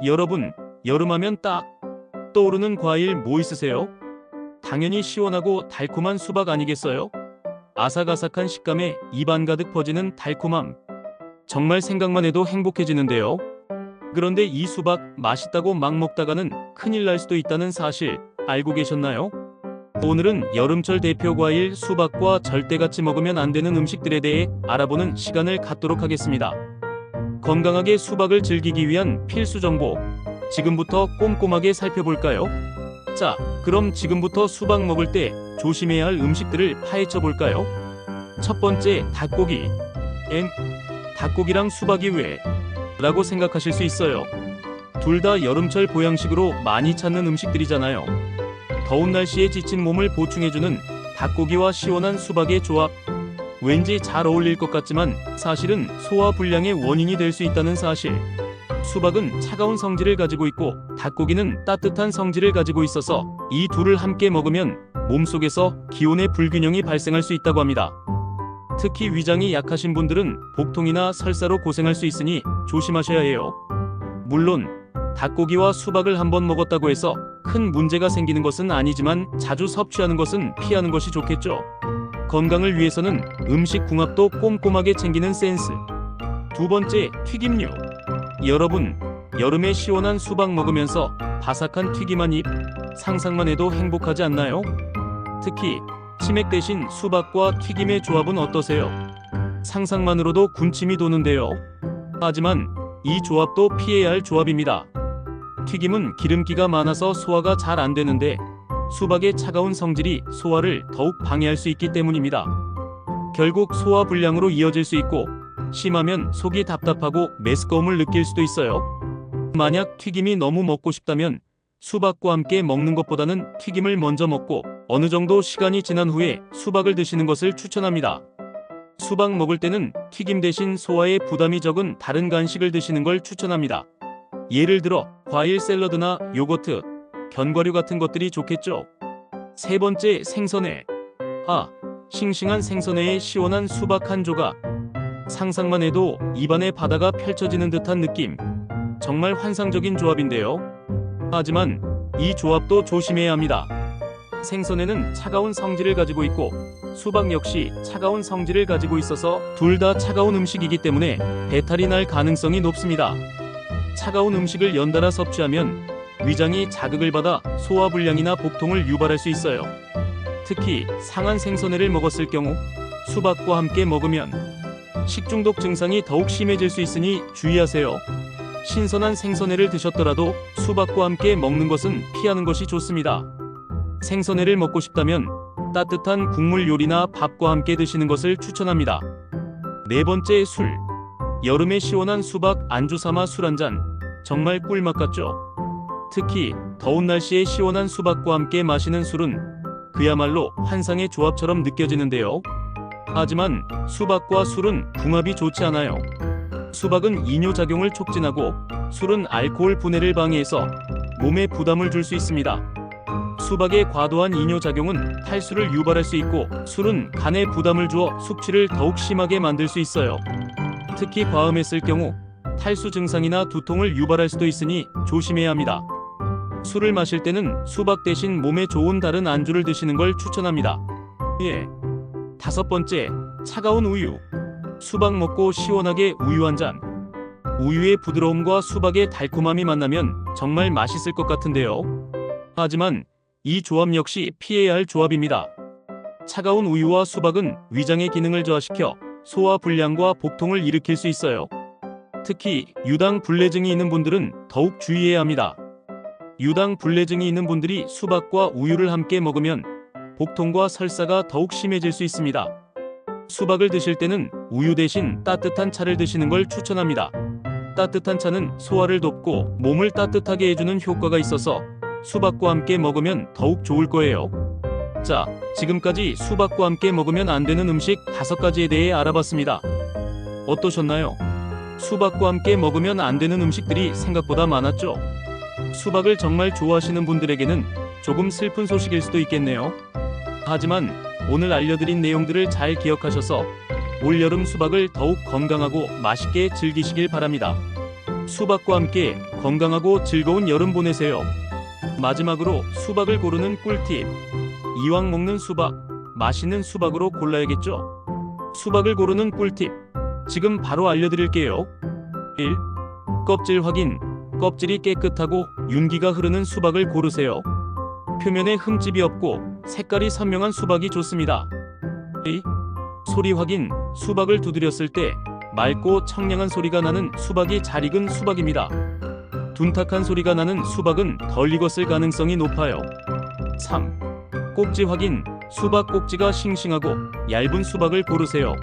여러분, 여름하면 딱 떠오르는 과일 뭐 있으세요? 당연히 시원하고 달콤한 수박 아니겠어요? 아삭아삭한 식감에 입안 가득 퍼지는 달콤함. 정말 생각만 해도 행복해지는데요. 그런데 이 수박 맛있다고 막 먹다가는 큰일 날 수도 있다는 사실 알고 계셨나요? 오늘은 여름철 대표 과일 수박과 절대 같이 먹으면 안 되는 음식들에 대해 알아보는 시간을 갖도록 하겠습니다. 건강하게 수박을 즐기기 위한 필수 정보, 지금부터 꼼꼼하게 살펴볼까요? 자, 그럼 지금부터 수박 먹을 때 조심해야 할 음식들을 파헤쳐 볼까요? 첫 번째, 닭고기. 닭고기랑 수박이 왜? 라고 생각하실 수 있어요. 둘 다 여름철 보양식으로 많이 찾는 음식들이잖아요. 더운 날씨에 지친 몸을 보충해주는 닭고기와 시원한 수박의 조합. 왠지 잘 어울릴 것 같지만 사실은 소화불량의 원인이 될 수 있다는 사실. 수박은 차가운 성질을 가지고 있고 닭고기는 따뜻한 성질을 가지고 있어서 이 둘을 함께 먹으면 몸속에서 기온의 불균형이 발생할 수 있다고 합니다. 특히 위장이 약하신 분들은 복통이나 설사로 고생할 수 있으니 조심하셔야 해요. 물론 닭고기와 수박을 한번 먹었다고 해서 큰 문제가 생기는 것은 아니지만 자주 섭취하는 것은 피하는 것이 좋겠죠. 건강을 위해서는 음식 궁합도 꼼꼼하게 챙기는 센스. 두 번째, 튀김류. 여러분, 여름에 시원한 수박 먹으면서 바삭한 튀김 한 입, 상상만 해도 행복하지 않나요? 특히 치맥 대신 수박과 튀김의 조합은 어떠세요? 상상만으로도 군침이 도는데요. 하지만 이 조합도 피해야 할 조합입니다. 튀김은 기름기가 많아서 소화가 잘 안 되는데 수박의 차가운 성질이 소화를 더욱 방해할 수 있기 때문입니다. 결국 소화 불량으로 이어질 수 있고 심하면 속이 답답하고 메스꺼움을 느낄 수도 있어요. 만약 튀김이 너무 먹고 싶다면 수박과 함께 먹는 것보다는 튀김을 먼저 먹고 어느 정도 시간이 지난 후에 수박을 드시는 것을 추천합니다. 수박 먹을 때는 튀김 대신 소화에 부담이 적은 다른 간식을 드시는 걸 추천합니다. 예를 들어 과일 샐러드나 요거트, 견과류 같은 것들이 좋겠죠. 세 번째, 생선회. 싱싱한 생선회에 시원한 수박 한 조각. 상상만 해도 입안에 바다가 펼쳐지는 듯한 느낌. 정말 환상적인 조합인데요. 하지만 이 조합도 조심해야 합니다. 생선회는 차가운 성질을 가지고 있고 수박 역시 차가운 성질을 가지고 있어서 둘 다 차가운 음식이기 때문에 배탈이 날 가능성이 높습니다. 차가운 음식을 연달아 섭취하면 위장이 자극을 받아 소화불량이나 복통을 유발할 수 있어요. 특히 상한 생선회를 먹었을 경우 수박과 함께 먹으면 식중독 증상이 더욱 심해질 수 있으니 주의하세요. 신선한 생선회를 드셨더라도 수박과 함께 먹는 것은 피하는 것이 좋습니다. 생선회를 먹고 싶다면 따뜻한 국물 요리나 밥과 함께 드시는 것을 추천합니다. 네 번째, 술. 여름에 시원한 수박 안주 삼아 술 한잔. 정말 꿀맛 같죠? 특히 더운 날씨에 시원한 수박과 함께 마시는 술은 그야말로 환상의 조합처럼 느껴지는데요. 하지만 수박과 술은 궁합이 좋지 않아요. 수박은 이뇨작용을 촉진하고 술은 알코올 분해를 방해해서 몸에 부담을 줄 수 있습니다. 수박의 과도한 이뇨작용은 탈수를 유발할 수 있고 술은 간에 부담을 주어 숙취를 더욱 심하게 만들 수 있어요. 특히 과음했을 경우 탈수 증상이나 두통을 유발할 수도 있으니 조심해야 합니다. 술을 마실 때는 수박 대신 몸에 좋은 다른 안주를 드시는 걸 추천합니다. 다섯 번째, 차가운 우유. 수박 먹고 시원하게 우유 한 잔. 우유의 부드러움과 수박의 달콤함이 만나면 정말 맛있을 것 같은데요. 하지만 이 조합 역시 피해야 할 조합입니다. 차가운 우유와 수박은 위장의 기능을 저하시켜 소화 불량과 복통을 일으킬 수 있어요. 특히 유당 불내증이 있는 분들은 더욱 주의해야 합니다. 유당 불내증이 있는 분들이 수박과 우유를 함께 먹으면 복통과 설사가 더욱 심해질 수 있습니다. 수박을 드실 때는 우유 대신 따뜻한 차를 드시는 걸 추천합니다. 따뜻한 차는 소화를 돕고 몸을 따뜻하게 해주는 효과가 있어서 수박과 함께 먹으면 더욱 좋을 거예요. 자, 지금까지 수박과 함께 먹으면 안 되는 음식 5가지에 대해 알아봤습니다. 어떠셨나요? 수박과 함께 먹으면 안 되는 음식들이 생각보다 많았죠? 수박을 정말 좋아하시는 분들에게는 조금 슬픈 소식일 수도 있겠네요. 하지만 오늘 알려드린 내용들을 잘 기억하셔서 올여름 수박을 더욱 건강하고 맛있게 즐기시길 바랍니다. 수박과 함께 건강하고 즐거운 여름 보내세요. 마지막으로 수박을 고르는 꿀팁. 이왕 먹는 수박, 맛있는 수박으로 골라야겠죠? 수박을 고르는 꿀팁. 지금 바로 알려드릴게요. 1. 껍질 확인. 껍질이 깨끗하고 윤기가 흐르는 수박을 고르세요. 표면에 흠집이 없고 색깔이 선명한 수박이 좋습니다. 2. 소리 확인. 수박을 두드렸을 때 맑고 청량한 소리가 나는 수박이 잘 익은 수박입니다. 둔탁한 소리가 나는 수박은 덜 익었을 가능성이 높아요. 3. 꼭지 확인. 수박 꼭지가 싱싱하고 얇은 수박을 고르세요.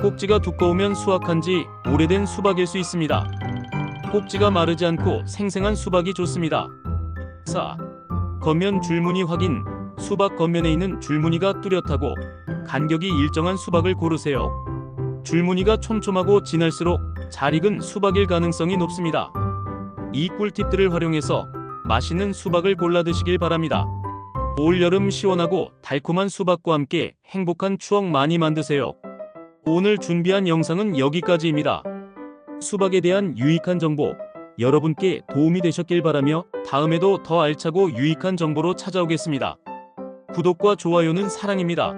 꼭지가 두꺼우면 수확한 지 오래된 수박일 수 있습니다. 꼭지가 마르지 않고 생생한 수박이 좋습니다. 4. 겉면 줄무늬 확인. 수박 겉면에 있는 줄무늬가 뚜렷하고 간격이 일정한 수박을 고르세요. 줄무늬가 촘촘하고 진할수록 잘 익은 수박일 가능성이 높습니다. 이 꿀팁들을 활용해서 맛있는 수박을 골라 드시길 바랍니다. 올여름 시원하고 달콤한 수박과 함께 행복한 추억 많이 만드세요. 오늘 준비한 영상은 여기까지입니다. 수박에 대한 유익한 정보, 여러분께 도움이 되셨길 바라며 다음에도 더 알차고 유익한 정보로 찾아오겠습니다. 구독과 좋아요는 사랑입니다.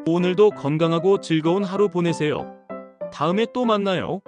오늘도 건강하고 즐거운 하루 보내세요. 다음에 또 만나요.